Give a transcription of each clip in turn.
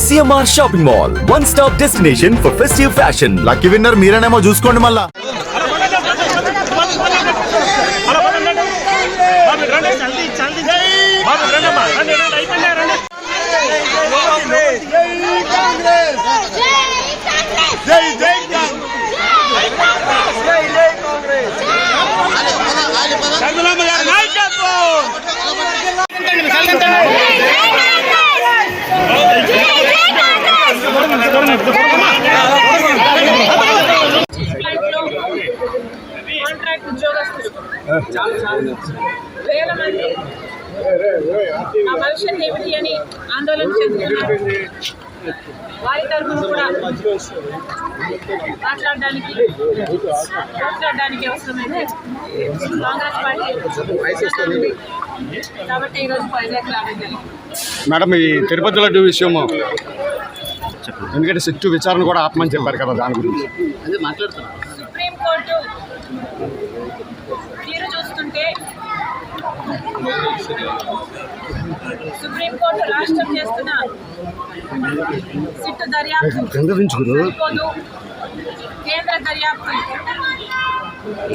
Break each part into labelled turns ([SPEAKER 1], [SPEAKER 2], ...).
[SPEAKER 1] CMR shopping mall, one stop destination for festive fashion.
[SPEAKER 2] Lucky winner మీరేనేమో చూసుకోండి మళ్ళా.
[SPEAKER 3] Contract ఉద్యోగస్తులు వేల మంది ఆ భవిష్యత్ ఏమిటి అని ఆందోళన చెందుతున్నారు. వారి తరఫున కూడా మాట్లాడడానికి అవసరమైతే కాంగ్రెస్ పార్టీ కాబట్టి ఈరోజు వైజాగ్ రావడం జరిగింది.
[SPEAKER 4] మేడం, ఈ తిరుపతి లడ్డు విషయము ఎందుకంటే సిట్టు విచారణ కూడా ఆపమని చెప్పారు కదా, దాని గురించి
[SPEAKER 3] సుప్రీంకోర్టు తీరు చూస్తుంటే సుప్రీంకోర్టు రాష్ట్రం చేస్తున్న సిట్టు దర్యాప్తు సరిపోదు, కేంద్ర దర్యాప్తు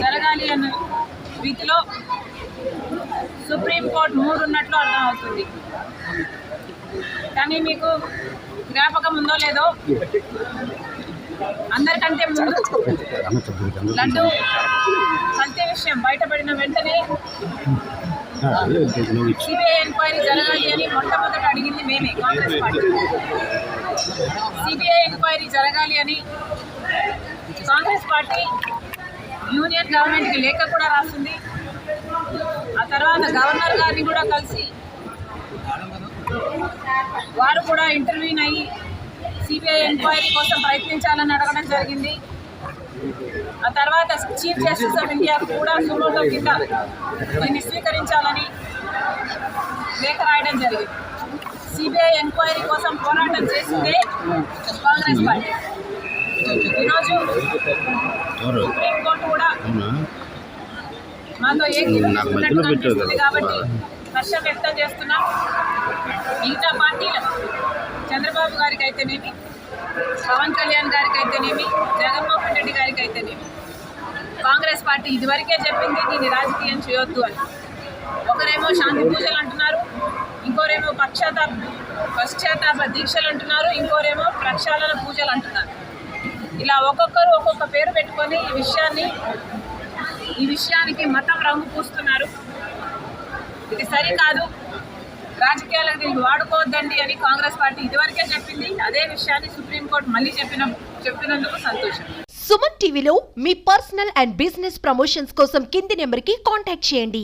[SPEAKER 3] జరగాలి అన్న రీతిలో సుప్రీంకోర్టు మూడున్నట్లు అర్థమవుతుంది. కానీ మీకు జ్ఞాపకం ఉందో లేదో, అందరికంటే ముందు లడ్డు కల్తీ విషయం బయటపడిన వెంటనే సిబిఐ ఎంక్వైరీ జరగాలి అని మొట్టమొదట అడిగింది మేమే, కాంగ్రెస్ పార్టీ. సిబిఐ ఎంక్వైరీ జరగాలి అని కాంగ్రెస్ పార్టీ యూనియన్ గవర్నమెంట్కి లేఖ కూడా రాస్తుంది. ఆ తర్వాత గవర్నర్ గారిని కూడా కలిసి వారు కూడా ఇంటర్వ్యూన్ అయ్యి సిబిఐ ఎంక్వైరీ కోసం ప్రయత్నించాలని అడగడం జరిగింది. ఆ తర్వాత చీఫ్ జస్టిస్ ఆఫ్ ఇండియాకు కూడా సుమోటో కింద దీన్ని స్వీకరించాలని లేఖ రాయడం జరిగింది. సిబిఐ ఎంక్వైరీ కోసం పోరాటం చేసిందే కాంగ్రెస్ పార్టీ. ఈరోజు సుప్రీంకోర్టు కూడా మాతో ఏకీభవిస్తున్నట్టు కాబట్టి హర్షం వ్యక్తం చేస్తున్నాం. మిగతా పార్టీలు చంద్రబాబు గారికి అయితేనేమి, పవన్ కళ్యాణ్ గారికి అయితేనేమి, జగన్మోహన్ రెడ్డి గారికి అయితేనేమి, కాంగ్రెస్ పార్టీ ఇదివరకే చెప్పింది దీన్ని రాజకీయం చేయొద్దు అని. ఒకరేమో శాంతి పూజలు అంటున్నారు, ఇంకోరేమో పశ్చాత్తాప దీక్షలు అంటున్నారు, ఇంకోరేమో ప్రక్షాళన పూజలు అంటున్నారు. ఇలా ఒక్కొక్కరు ఒక్కొక్క పేరు పెట్టుకొని ఈ విషయానికి మతం రంగు పూస్తున్నారు. ఇది సరికాదు, రాజకీయాలకు దీన్ని వాడుకోవద్దండి అని కాంగ్రెస్ పార్టీ ఇదివరకే చెప్పింది. అదే విషయాన్ని సుప్రీంకోర్టు మళ్ళీ చెప్పినందుకు సంతోషం.
[SPEAKER 5] సుమన్ టీవీలో మీ పర్సనల్ అండ్ బిజినెస్ ప్రమోషన్స్ కోసం కింది నెంబర్కి కాంటాక్ట్ చేయండి.